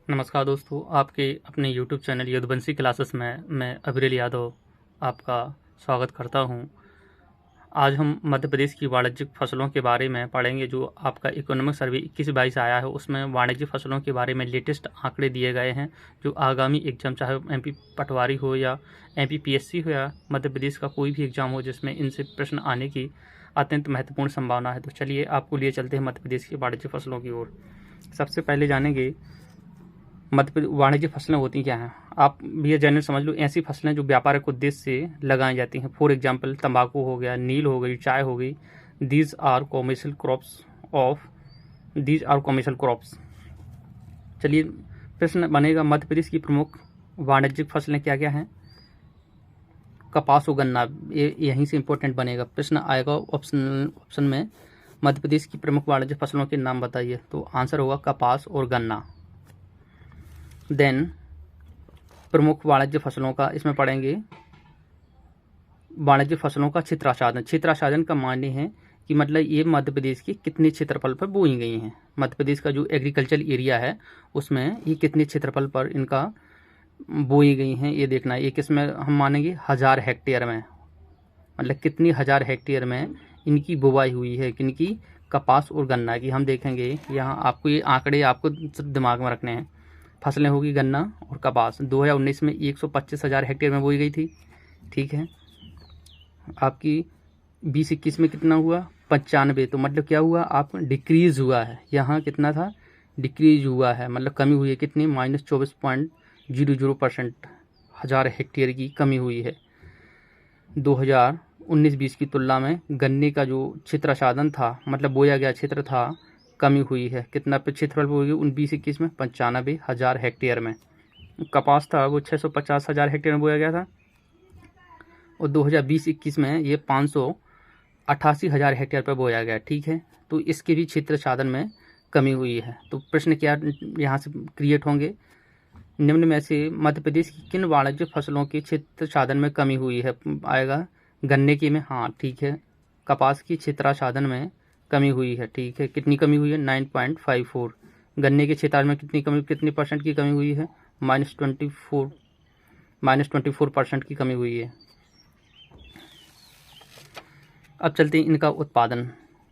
नमस्कार दोस्तों, आपके अपने YouTube चैनल यदुवंशी क्लासेस में मैं अभिरेल यादव आपका स्वागत करता हूं। आज हम मध्य प्रदेश की वाणिज्यिक फसलों के बारे में पढ़ेंगे। जो आपका इकोनॉमिक सर्वे 21-22 आया है, उसमें वाणिज्यिक फसलों के बारे में लेटेस्ट आंकड़े दिए गए हैं। जो आगामी एग्जाम, चाहे MP पटवारी हो या MP PSC हो या मध्य प्रदेश का कोई भी एग्जाम हो, जिसमें इनसे प्रश्न आने की अत्यंत महत्वपूर्ण संभावना है। तो चलिए आपको लिए चलते हैं मध्य प्रदेश की वाणिज्यिक फसलों की ओर। सबसे पहले जानेंगे मध्य वाणिज्यिक फसलें होती क्या हैं। आप भी ये जनरल समझ लो, ऐसी फसलें जो व्यापारिक उद्देश्य से लगाई जाती हैं। फॉर एग्जांपल तंबाकू हो गया, नील हो गई, चाय हो गई। These are commercial crops. चलिए प्रश्न बनेगा, मध्य प्रदेश की प्रमुख वाणिज्यिक फसलें क्या क्या हैं। कपास और गन्ना, ये यहीं से इंपॉर्टेंट बनेगा। प्रश्न आएगा ऑप्शन में, मध्य प्रदेश की प्रमुख वाणिज्यिक फसलों के नाम बताइए। तो आंसर होगा कपास और गन्ना। देन प्रमुख वाणिज्य फसलों का इसमें पढ़ेंगे, वाणिज्य फसलों का क्षेत्राच्छादन। क्षेत्राच्छादन का मायने है कि मतलब ये मध्य प्रदेश के कितने क्षेत्रफल पर बोई गई हैं। मध्य प्रदेश का जो एग्रीकल्चर एरिया है उसमें ये कितने क्षेत्रफल पर इनका बोई गई हैं, ये देखना है। एक इसमें हम मानेंगे 1000 हेक्टेयर में, मतलब कितनी 1000 हेक्टेयर में इनकी बुवाई हुई है, किनकी, कपास और गन्ना की। हम देखेंगे यहाँ आपको ये आंकड़े आपको दिमाग में रखने हैं। फसलें होगी गन्ना और कपास। 2019 में 125,000 हेक्टेयर में बोई गई थी, ठीक है। आपकी 2021 में कितना हुआ, 95। तो मतलब क्या हुआ, आप डिक्रीज हुआ है। यहाँ कितना था, डिक्रीज हुआ है, मतलब कमी हुई है। कितनी, -24.00% 1000 हेक्टेयर की कमी हुई है। 2019-20 की तुलना में गन्ने का जो क्षेत्राच्छादन था, मतलब बोया गया क्षेत्र था, कमी हुई है। कितना पे क्षेत्रफल हुई, 2019-21 में 95,000 हेक्टेयर में। कपास था वो 650,000 हेक्टेयर में बोया गया था, और 2020-21 में ये 588,000 हेक्टेयर पर बोया गया, ठीक है। तो इसके भी क्षेत्राच्छादन में कमी हुई है। तो प्रश्न क्या यहाँ से क्रिएट होंगे, निम्न में से मध्य प्रदेश की किन वाणिज्य फसलों के क्षेत्राच्छादन में कमी हुई है। आएगा गन्ने की में, हाँ ठीक है। कपास की क्षेत्राच्छादन में कमी हुई है, ठीक है। कितनी कमी हुई है, 9.54। गन्ने के क्षेत्र में कितनी परसेंट की कमी हुई है, -24% की कमी हुई है। अब चलते हैं इनका उत्पादन।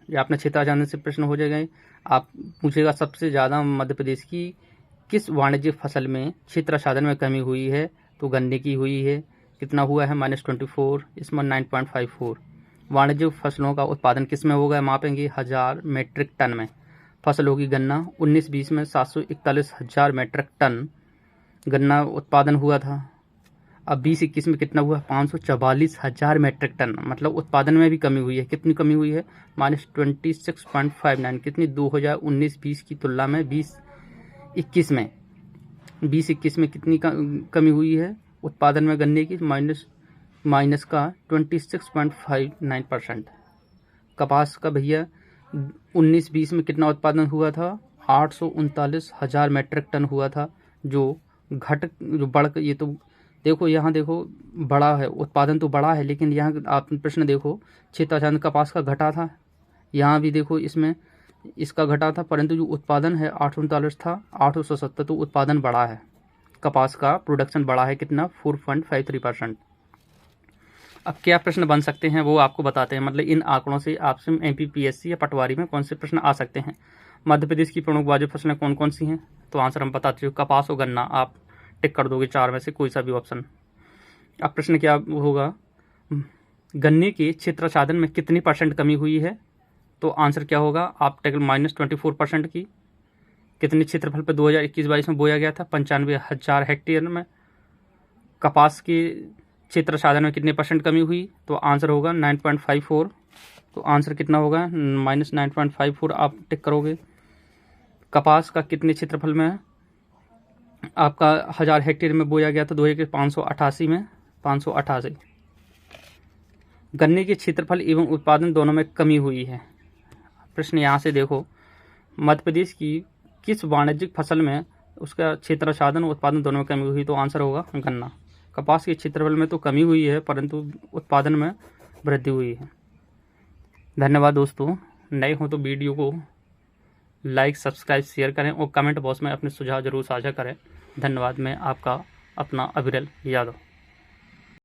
ये आपने क्षेत्राच्छादन से प्रश्न हो जाएगा। आप पूछेगा सबसे ज़्यादा मध्य प्रदेश की किस वाणिज्य फसल में क्षेत्राच्छादन में कमी हुई है, तो गन्ने की हुई है। कितना हुआ है, -24, इसमें 9.54। वाणिज्य फसलों का उत्पादन किस में होगा, मापेंगे 1000 मेट्रिक टन में। फसल होगी गन्ना। 19-20 में 741,000 मेट्रिक टन गन्ना उत्पादन हुआ था। अब 20-21 में कितना हुआ, 544,000 मेट्रिक टन, मतलब उत्पादन में भी कमी हुई है। कितनी कमी हुई है, -26.59। कितनी, 2019-20 की तुलना में 20-21 में कितनी कमी हुई है उत्पादन में गन्ने की, माइनस का 26.59%। कपास का भैया 19-20 में कितना उत्पादन हुआ था, 839,000 मेट्रिक टन हुआ था, जो बढ़, ये तो देखो यहाँ देखो बड़ा है, उत्पादन तो बड़ा है, लेकिन यहाँ आप प्रश्न देखो, क्षेत्राच्छादन कपास का घटा था। यहाँ भी देखो इसमें इसका घटा था, परंतु जो उत्पादन है 839 था, 870। तो उत्पादन बढ़ा है, कपास का प्रोडक्शन बढ़ा है। कितना, 4.53%। अब क्या प्रश्न बन सकते हैं वो आपको बताते हैं। मतलब इन आंकड़ों से आपसे MP PSC या पटवारी में कौन से प्रश्न आ सकते हैं। मध्य प्रदेश की प्रमुख वाणिज्य फसलें कौन कौन सी हैं, तो आंसर हम बताते हैं, कपास और गन्ना। आप टिक कर दोगे 4 में से कोई सा भी ऑप्शन। अब प्रश्न क्या होगा, गन्ने के क्षेत्राच्छादन में कितनी % कमी हुई है, तो आंसर क्या होगा, आप टेक -24% की। कितने क्षेत्रफल पर 2021-22 में बोया गया था, 95,000 हेक्टेयर में। कपास के क्षेत्राच्छादन में कितने % कमी हुई, तो आंसर होगा 9.54। तो आंसर कितना होगा, -9.54 आप टिक करोगे। कपास का कितने क्षेत्रफल में है, आपका 1000 हेक्टेयर में बोया गया था 588 में, 588। गन्ने के क्षेत्रफल एवं उत्पादन दोनों में कमी हुई है। प्रश्न यहाँ से देखो, मध्य प्रदेश की किस वाणिज्यिक फसल में उसका क्षेत्राच्छादन और उत्पादन दोनों में कमी हुई, तो आंसर होगा गन्ना। कपास के क्षेत्रफल में तो कमी हुई है, परंतु उत्पादन में वृद्धि हुई है। धन्यवाद दोस्तों। नए हो तो वीडियो को लाइक, सब्सक्राइब, शेयर करें और कमेंट बॉक्स में अपने सुझाव जरूर साझा करें। धन्यवाद। मैं आपका अपना अविरल यादव।